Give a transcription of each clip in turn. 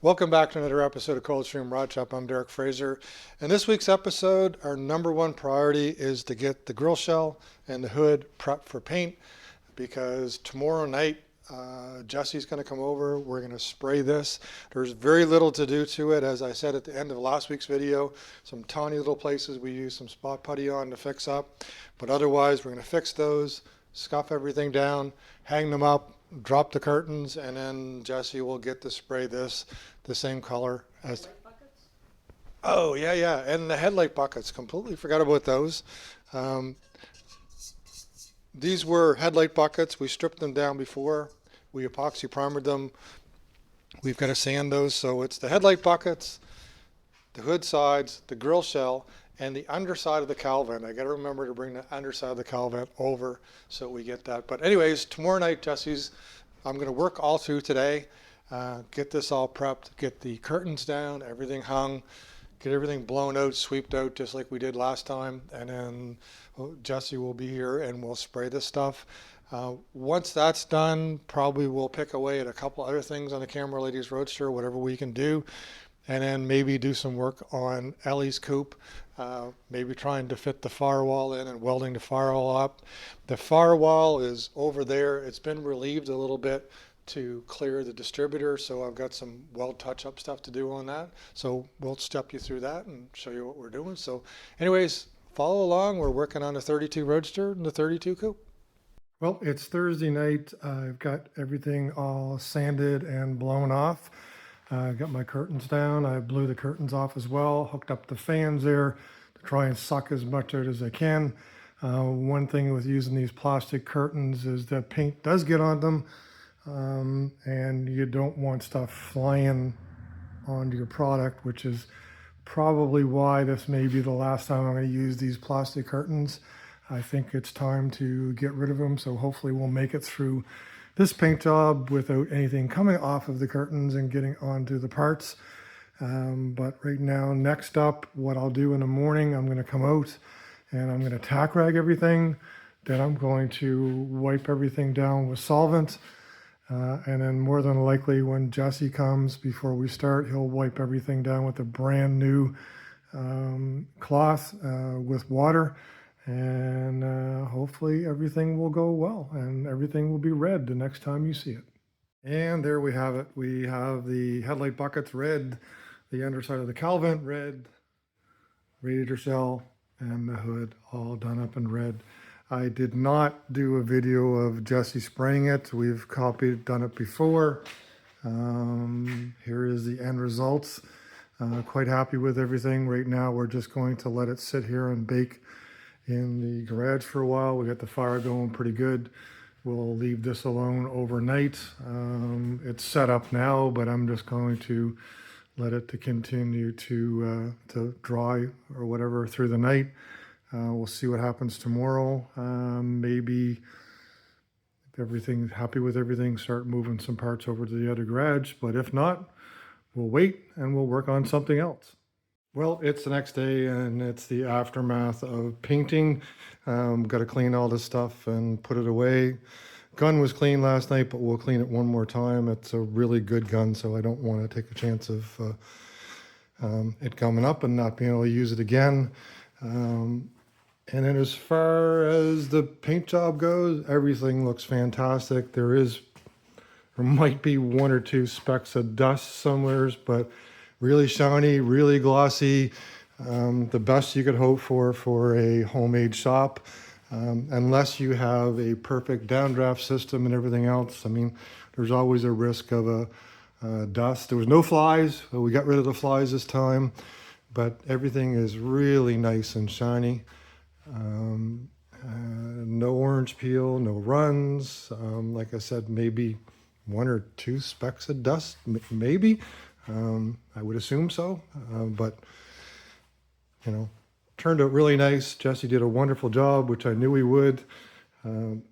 Welcome back to another episode of Coldstream Rod Shop. I'm Derek Fraser. In this week's episode, our number one priority is to get the grill shell and the hood prepped for paint because tomorrow night Jesse's going to come over. We're going to spray this. There's very little to do to it. As I said at the end of last week's video, some tiny little places we use some spot putty on to fix up. But otherwise, we're going to fix those, scuff everything down, hang them up, drop the curtains, and then Jesse will get to spray this the same color as. Oh, yeah, yeah. And the headlight buckets. Completely forgot about those. Um, these were headlight buckets. We stripped them down before. We epoxy primered them. We've got to sand those. So it's the headlight buckets, the hood sides, the grill shell, and the underside of the cowl vent. I got to remember to bring the underside of the cowl vent over so we get that. But anyways, tomorrow night, I'm going to work all through today, get this all prepped, get the curtains down, everything hung, get everything blown out, sweeped out just like we did last time. And then Jesse will be here and we'll spray this stuff. Once that's done, probably we'll pick away at a couple other things on the Camera Ladies Roadster, whatever we can do. And then maybe do some work on Ellie's coop, maybe trying to fit the firewall in and welding the firewall up. The firewall is over there. It's been relieved a little bit to clear the distributor, so I've got some weld touch-up stuff to do on that. So we'll step you through that and show you what we're doing. So anyways, follow along. We're working on the 32 Roadster and the 32 coupe. Well, it's Thursday night. I've got everything all sanded and blown off. I got my curtains down. I blew the curtains off as well, hooked up the fans there to try and suck as much out as I can. One thing with using these plastic curtains is that paint does get on them, and you don't want stuff flying onto your product, which is probably why this may be the last time I'm going to use these plastic curtains. I think it's time to get rid of them, so hopefully we'll make it through this paint job without anything coming off of the curtains and getting onto the parts. But right now, next up, what I'll do in the morning, I'm going to come out and I'm going to tack rag everything. Then I'm going to wipe everything down with solvent. And then more than likely when Jesse comes before we start, he'll wipe everything down with a brand new cloth with water. And hopefully everything will go well and everything will be red the next time you see it. And there we have it. We have the headlight buckets red, the underside of the cowl vent red, radiator shell, and the hood all done up in red. I did not do a video of Jesse spraying it. We've done it before. Here is the end results. Quite happy with everything. Right now we're just going to let it sit here and bake in the garage for a while. We got the fire going pretty good. We'll leave this alone overnight. It's set up now, but I'm just going to let it to continue to dry or whatever through the night. We'll see what happens tomorrow. Maybe if everything's happy with everything, start moving some parts over to the other garage. But if not, we'll wait and we'll work on something else. Well, it's the next day and it's the aftermath of painting. Got to clean all this stuff and put it away. Gun was clean last night, but we'll clean it one more time. It's a really good gun, so I don't want to take a chance of it coming up and not being able to use it again. And then as far as the paint job goes, everything looks fantastic. There might be one or two specks of dust somewheres, but really shiny, really glossy, the best you could hope for a homemade shop, unless you have a perfect downdraft system and everything else. I mean, there's always a risk of a dust. There was no flies, so we got rid of the flies this time, but everything is really nice and shiny. No orange peel, no runs. Like I said, maybe one or two specks of dust, maybe. I would assume so, but you know, turned out really nice. Jesse did a wonderful job, which I knew he would.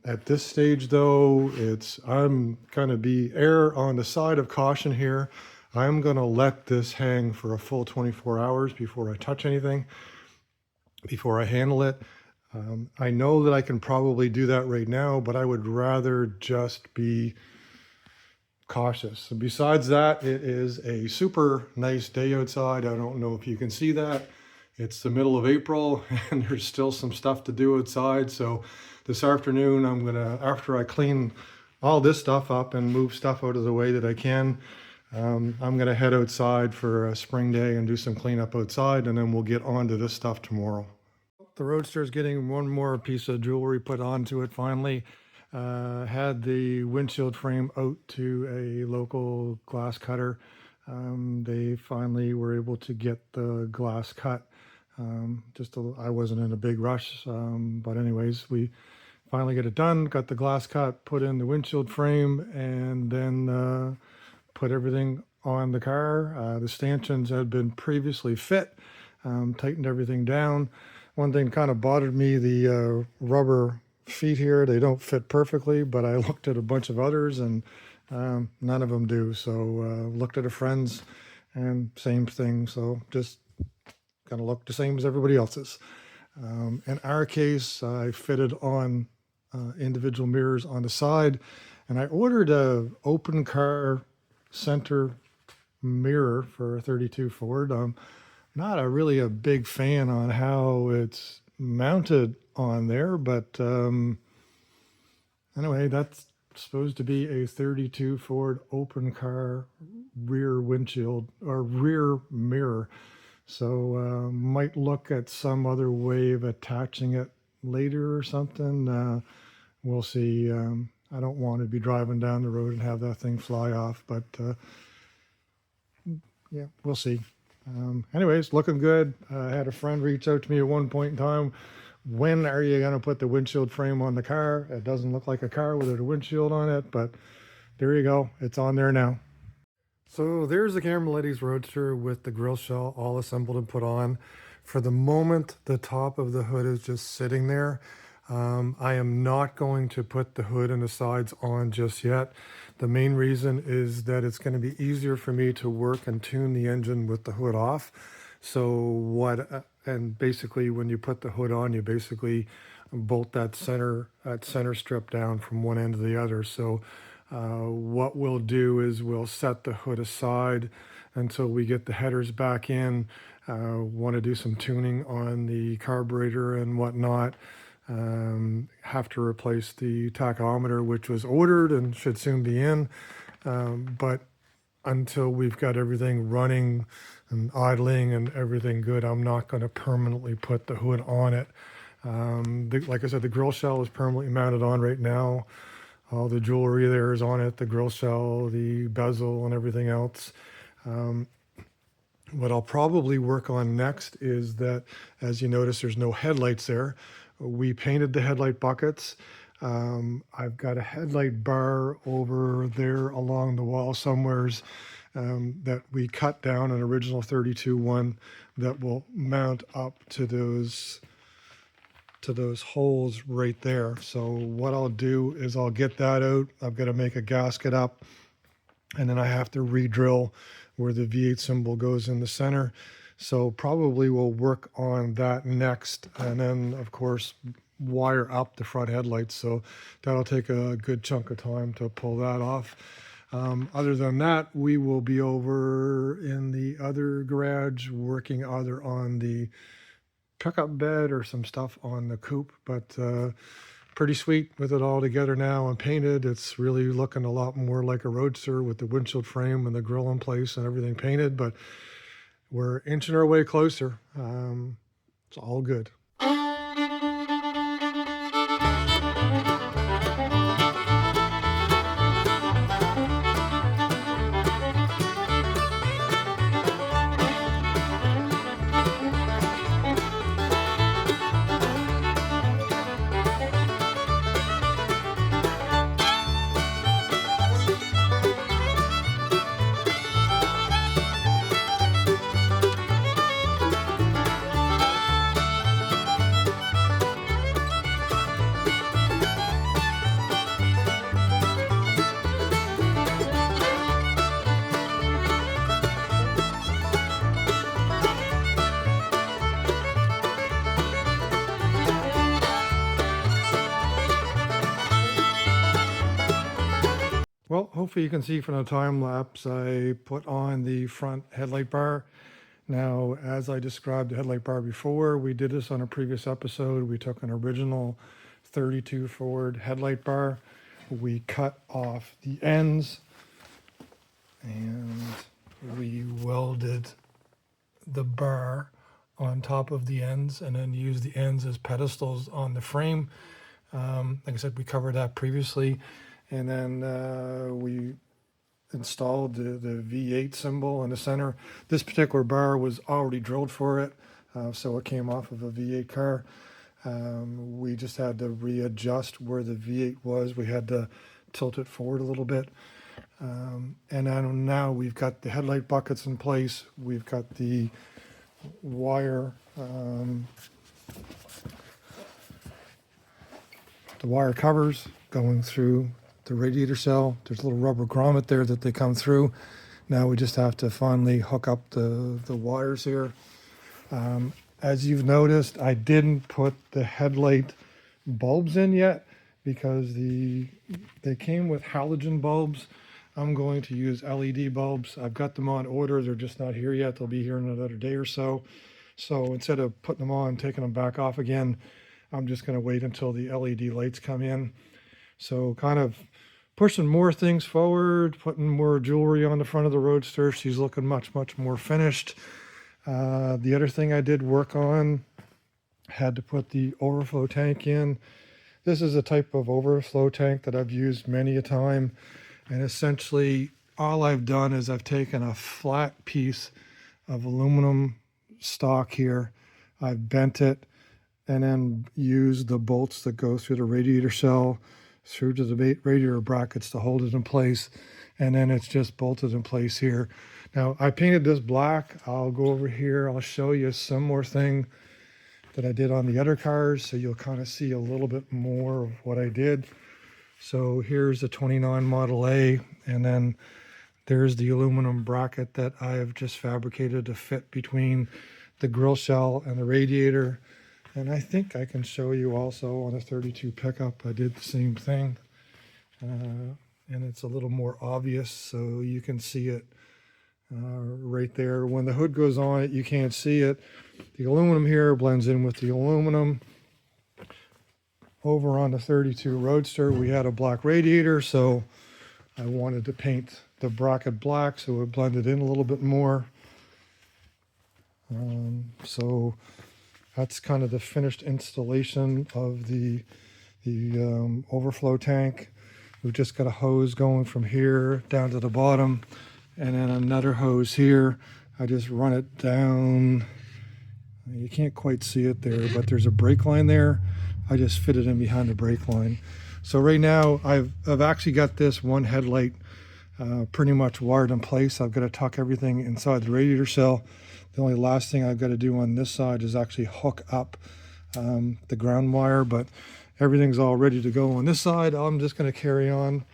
At this stage though, I'm gonna be err on the side of caution here. I'm gonna let this hang for a full 24 hours before I touch anything, before I handle it. I know that I can probably do that right now, but I would rather just be cautious. And besides that, it is a super nice day outside. I don't know if you can see that. It's the middle of April and there's still some stuff to do outside. So this afternoon, I'm gonna, after I clean all this stuff up and move stuff out of the way that I can, I'm gonna head outside for a spring day and do some cleanup outside, and then we'll get on to this stuff tomorrow. The Roadster is getting one more piece of jewelry put onto it finally. Had the windshield frame out to a local glass cutter. They finally were able to get the glass cut. I wasn't in a big rush, but anyways, we finally get it done, got the glass cut, put in the windshield frame, and then put everything on the car. The stanchions had been previously fit, tightened everything down. One thing kind of bothered me, the rubber feet here, they don't fit perfectly, but I looked at a bunch of others and none of them do. So looked at a friend's and same thing. So just kind of look the same as everybody else's. In our case, I fitted on individual mirrors on the side, and I ordered a open car center mirror for a 32 Ford. Not really a big fan on how it's mounted on there, but anyway, that's supposed to be a 32 Ford open car rear windshield or rear mirror. So might look at some other way of attaching it later or something. We'll see. I don't want to be driving down the road and have that thing fly off, but yeah, we'll see. Anyways, looking good. I had a friend reach out to me at one point in time. When are you going to put the windshield frame on the car? It doesn't look like a car without a windshield on it, but there you go. It's on there now. So there's the Camerletti's Roadster with the grille shell all assembled and put on. For the moment, the top of the hood is just sitting there. I am not going to put the hood and the sides on just yet. The main reason is that it's going to be easier for me to work and tune the engine with the hood off. So and basically when you put the hood on, you basically bolt that center strip down from one end to the other. So what we'll do is we'll set the hood aside until we get the headers back in. Want to do some tuning on the carburetor and whatnot. Have to replace the tachometer, which was ordered and should soon be in. But until we've got everything running and idling and everything good, I'm not going to permanently put the hood on it. Like I said, the grille shell is permanently mounted on right now. All the jewelry there is on it, the grille shell, the bezel, and everything else. What I'll probably work on next is that, as you notice, there's no headlights there. We painted the headlight buckets. I've got a headlight bar over there along the wall somewheres that we cut down an original 32 one that will mount up to those holes right there. So what I'll do is I'll get that out. I've got to make a gasket up, and then I have to re-drill where the V8 symbol goes in the center. So probably we'll work on that next, and then of course wire up the front headlights. So that'll take a good chunk of time to pull that off. Other than that, we will be over in the other garage working either on the pickup bed or some stuff on the coupe, but pretty sweet with it all together now and painted. It's really looking a lot more like a Roadster with the windshield frame and the grille in place and everything painted, but we're inching our way closer. It's all good. hopefully you can see from the time lapse, I put on the front headlight bar. Now, as I described the headlight bar before, we did this on a previous episode. We took an original 32 Ford headlight bar. We cut off the ends and we welded the bar on top of the ends and then used the ends as pedestals on the frame. Like I said, we covered that previously. And then we installed the V8 symbol in the center. This particular bar was already drilled for it, so it came off of a V8 car. We just had to readjust where the V8 was. We had to tilt it forward a little bit. And then now we've got the headlight buckets in place. We've got the wire covers going through the radiator cell. There's a little rubber grommet there that they come through. Now we just have to finally hook up the wires here. As you've noticed, I didn't put the headlight bulbs in yet because they came with halogen bulbs. I'm going to use LED bulbs. I've got them on order. They're just not here yet. They'll be here in another day or so. So instead of putting them on, taking them back off again, I'm just going to wait until the LED lights come in. So kind of pushing more things forward, putting more jewelry on the front of the Roadster. She's looking much, much more finished. The other thing I did work on, had to put the overflow tank in. This is a type of overflow tank that I've used many a time. And essentially all I've done is I've taken a flat piece of aluminum stock here. I've bent it and then used the bolts that go through the radiator cell through to the radiator brackets to hold it in place. And then it's just bolted in place here. Now, I painted this black. I'll go over here. I'll show you some more thing that I did on the other cars, so you'll kind of see a little bit more of what I did. So here's the 29 Model A, and then there's the aluminum bracket that I've just fabricated to fit between the grill shell and the radiator. And I think I can show you also on a 32 pickup, I did the same thing. And it's a little more obvious, so you can see it right there. When the hood goes on it, you can't see it. The aluminum here blends in with the aluminum. Over on the 32 Roadster, we had a black radiator, so I wanted to paint the bracket black so it blended in a little bit more. So that's kind of the finished installation of the overflow tank. We've just got a hose going from here down to the bottom, and then another hose here. I just run it down. You can't quite see it there, but there's a brake line there. I just fit it in behind the brake line. So right now I've actually got this one headlight pretty much wired in place. I've got to tuck everything inside the radiator cell. The only last thing I've got to do on this side is actually hook up the ground wire, but everything's all ready to go on this side. I'm just going to carry on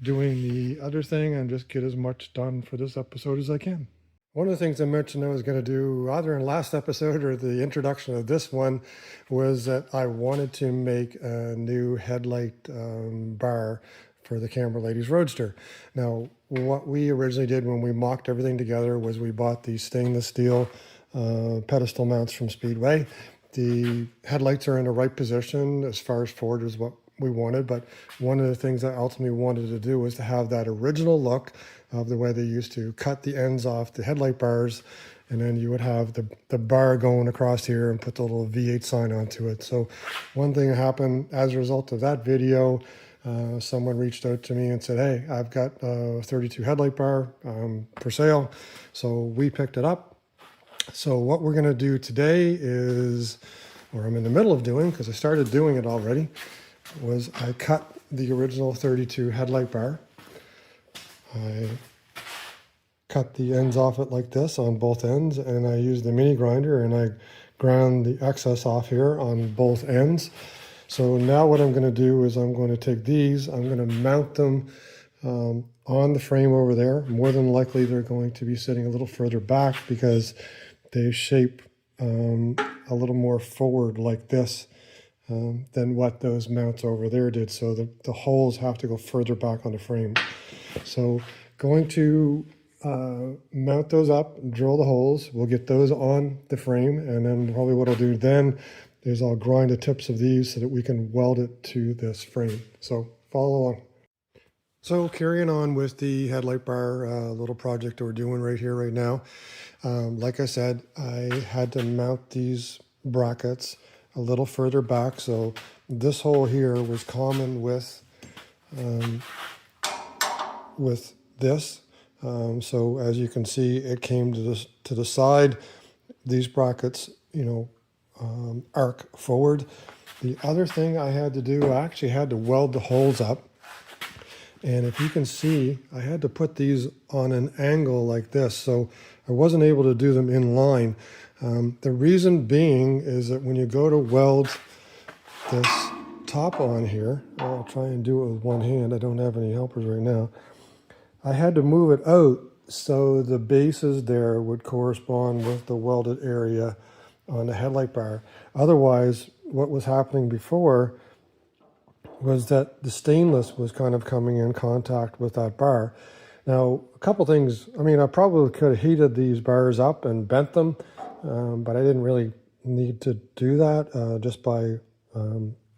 doing the other thing and just get as much done for this episode as I can. One of the things I mentioned I was going to do either in last episode or the introduction of this one was that I wanted to make a new headlight bar for the Camera Ladies Roadster. Now, what we originally did when we mocked everything together was we bought these stainless steel pedestal mounts from Speedway. The headlights are in the right position as far as forward as what we wanted, but one of the things I ultimately wanted to do was to have that original look of the way they used to cut the ends off the headlight bars, and then you would have the bar going across here and put the little V8 sign onto it. So one thing happened as a result of that video, someone reached out to me and said, hey, I've got a 32 headlight bar for sale. So we picked it up. So what we're going to do today is, or I'm in the middle of doing, because I started doing it already, was I cut the original 32 headlight bar. I cut the ends off it like this on both ends, and I used the mini grinder and I ground the excess off here on both ends. So now what I'm going to do is I'm going to take these, I'm going to mount them on the frame over there. More than likely they're going to be sitting a little further back because they shape a little more forward like this. than what those mounts over there did. So the holes have to go further back on the frame. So going to mount those up, drill the holes. We'll get those on the frame, and then probably what I'll do then is I'll grind the tips of these so that we can weld it to this frame. So follow along. So carrying on with the headlight bar little project that we're doing right here, right now. Like I said, I had to mount these brackets a little further back. So this hole here was common with this. So as you can see, it came to the side. These brackets, arc forward. The other thing I had to do, I actually had to weld the holes up. And if you can see, I had to put these on an angle like this. So I wasn't able to do them in line. The reason being is that when you go to weld this top on here, I'll try and do it with one hand. I don't have any helpers right now. I had to move it out so the bases there would correspond with the welded area on the headlight bar. Otherwise, what was happening before was that the stainless was kind of coming in contact with that bar. Now, a couple things, I probably could have heated these bars up and bent them, but I didn't really need to do that just by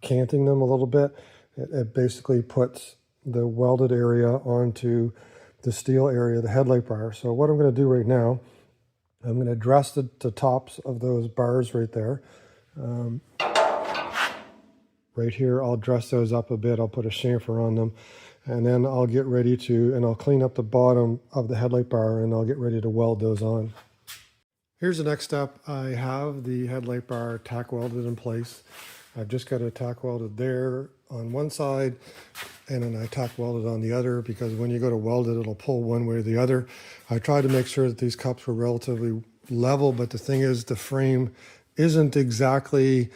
canting them a little bit. It basically puts the welded area onto the steel area of the headlight bar. So what I'm going to do right now, I'm going to dress the tops of those bars right there. Right here, I'll dress those up a bit. I'll put a chamfer on them, and then I'll get ready to, and I'll clean up the bottom of the headlight bar, and I'll get ready to weld those on. Here's the next step. I have the headlight bar tack welded in place. I've just got it tack welded there on one side, and then I tack welded on the other, because when you go to weld it, it'll pull one way or the other. I tried to make sure that these cups were relatively level, but the thing is, the frame isn't exactly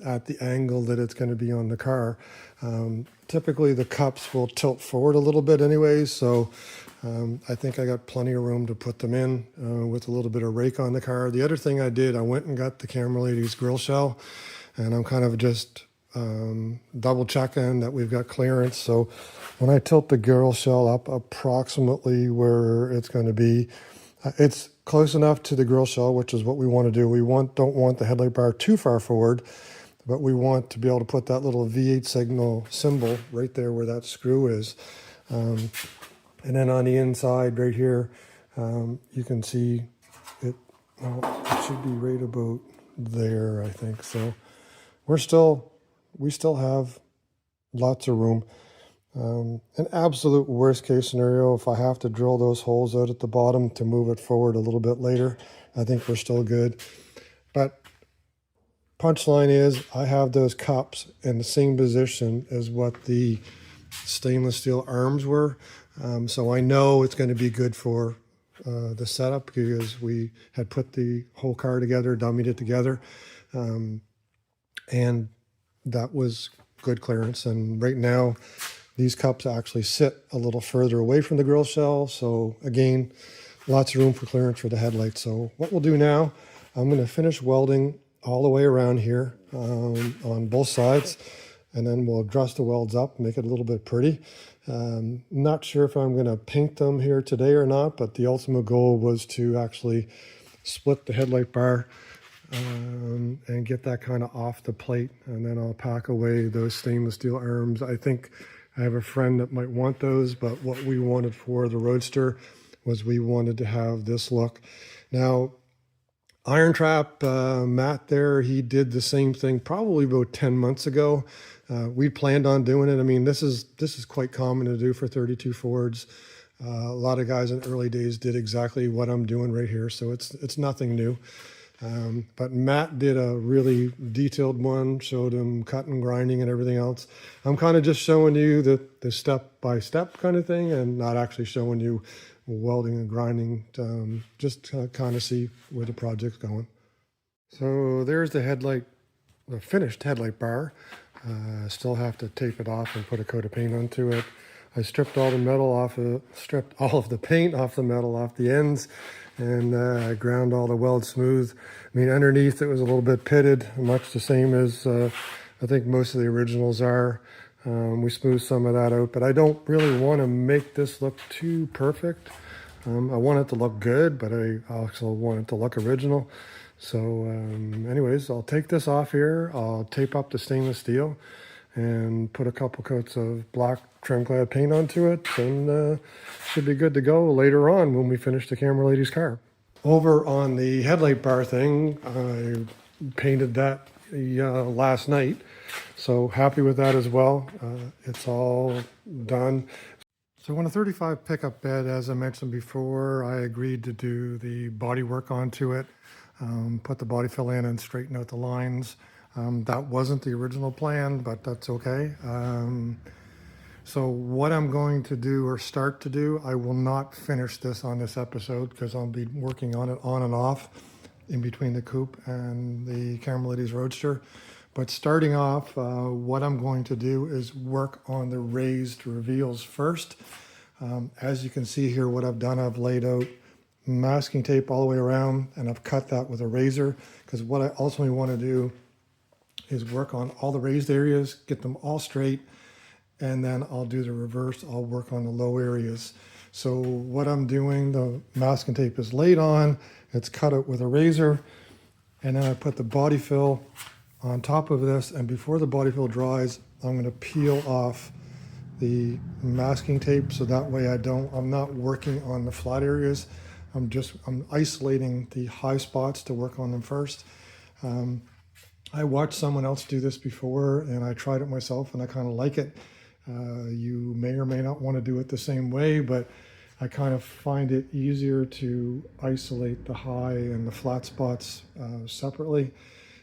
at the angle that it's going to be on the car. Typically the cups will tilt forward a little bit anyways, so I think I got plenty of room to put them in with a little bit of rake on the car. The other thing I did, I went and got the camera lady's grill shell, and I'm kind of just double checking that we've got clearance. So when I tilt the grill shell up approximately where it's going to be, it's close enough to the grill shell, which is what we want to do. We don't want the headlight bar too far forward, but we want to be able to put that little V8 signal symbol right there where that screw is. And then on the inside right here, you can see it, it should be right about there, I think. So we still have lots of room. An absolute worst case scenario, if I have to drill those holes out at the bottom to move it forward a little bit later, I think we're still good. But punchline is, I have those cups in the same position as what the stainless steel arms were. So I know it's going to be good for the setup, because we had put the whole car together, dummied it together. And that was good clearance. And right now, these cups actually sit a little further away from the grill shell. So again, lots of room for clearance for the headlight. So what we'll do now, I'm going to finish welding all the way around here on both sides, and then we'll dress the welds up, make it a little bit pretty. Not sure if I'm going to paint them here today or not, but the ultimate goal was to actually split the headlight bar and get that kind of off the plate, and then I'll pack away those stainless steel arms. I think I have a friend that might want those, but what we wanted for the Roadster was we wanted to have this look. Now, Iron Trap, Matt there, he did the same thing probably about 10 months ago. We planned on doing it. This is quite common to do for 32 Fords. A lot of guys in the early days did exactly what I'm doing right here, so it's nothing new. But Matt did a really detailed one, showed him cutting, grinding, and everything else. I'm kind of just showing you the step-by-step kind of thing, and not actually showing you welding and grinding, just to kind of see where the project's going. So there's the finished headlight bar. Still have to tape it off and put a coat of paint onto it. I stripped all the metal off, stripped all of the paint off the metal, off the ends, and I ground all the welds smooth. Underneath it was a little bit pitted, much the same as I think most of the originals are. We smoothed some of that out, but I don't really want to make this look too perfect. I want it to look good, but I also want it to look original. So anyways, I'll take this off here. I'll tape up the stainless steel and put a couple coats of black trim clad paint onto it, and should be good to go later on when we finish the camera lady's car. Over on the headlight bar thing, I painted that last night, so happy with that as well. It's all done. So on a 35 pickup bed, as I mentioned before, I agreed to do the body work onto it, put the body fill in and straighten out the lines. That wasn't the original plan, but that's okay. So what I'm going to do or start to do, I will not finish this on this episode because I'll be working on it on and off in between the coupe and the Camera Lady's Roadster. But starting off, what I'm going to do is work on the raised reveals first. As you can see here, what I've done, I've laid out masking tape all the way around, and I've cut that with a razor, because what I ultimately want to do is work on all the raised areas, get them all straight, and then I'll do the reverse. I'll work on the low areas. So what I'm doing, the masking tape is laid on, it's cut out with a razor, and then I put the body fill on top of this, and before the body fill dries, I'm going to peel off the masking tape, so that way I'm not working on the flat areas. I'm isolating the high spots to work on them first. I watched someone else do this before, and I tried it myself, and I kind of like it. You may or may not want to do it the same way, but I kind of find it easier to isolate the high and the flat spots separately.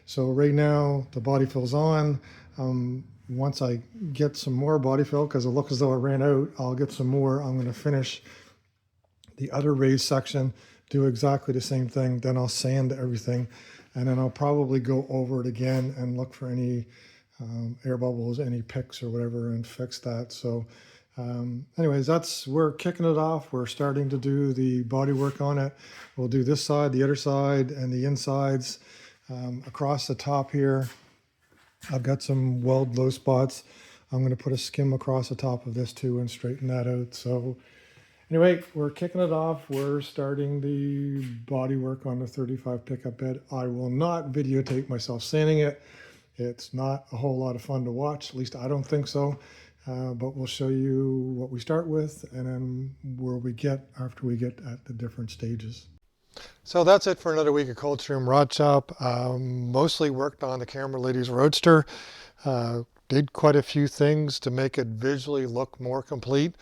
So right now the body fill's on. Once I get some more body fill, because it looks as though I ran out, I'll get some more. I'm going to finish the other raised section, do exactly the same thing, then I'll sand everything, and then I'll probably go over it again and look for any air bubbles, any picks or whatever, and fix that. So anyways, we're kicking it off. We're starting to do the body work on it. We'll do this side, the other side, and the insides. Across the top here, I've got some weld low spots. I'm going to put a skim across the top of this too and straighten that out. So anyway, we're kicking it off. We're starting the body work on the 35 pickup bed. I will not videotape myself sanding it. It's not a whole lot of fun to watch, at least I don't think so. But we'll show you what we start with and then where we get after we get at the different stages. So that's it for another week of Coldstream Rod Shop. Mostly worked on the Camera Lady's Roadster. Did quite a few things to make it visually look more complete.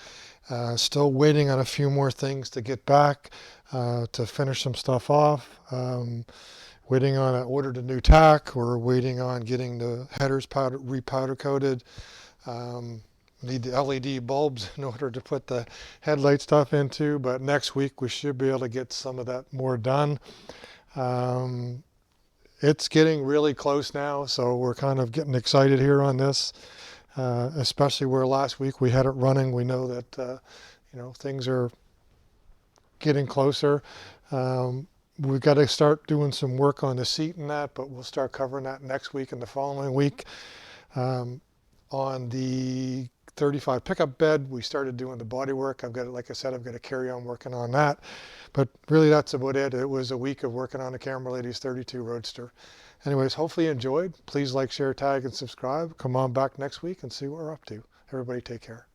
Still waiting on a few more things to get back to finish some stuff off. Waiting on, I ordered a new tack. We're waiting on getting the headers repowder coated. Need the LED bulbs in order to put the headlight stuff into, but next week we should be able to get some of that more done. It's getting really close now, so we're kind of getting excited here on this, especially where last week we had it running. We know that things are getting closer. We've got to start doing some work on the seat and that, but we'll start covering that next week and the following week. On the 35 pickup bed, we started doing the body work. Like I said, I've got to carry on working on that. But really, that's about it. It was a week of working on the Camera Lady's 32 Roadster. Anyways, hopefully you enjoyed. Please like, share, tag, and subscribe. Come on back next week and see what we're up to. Everybody take care.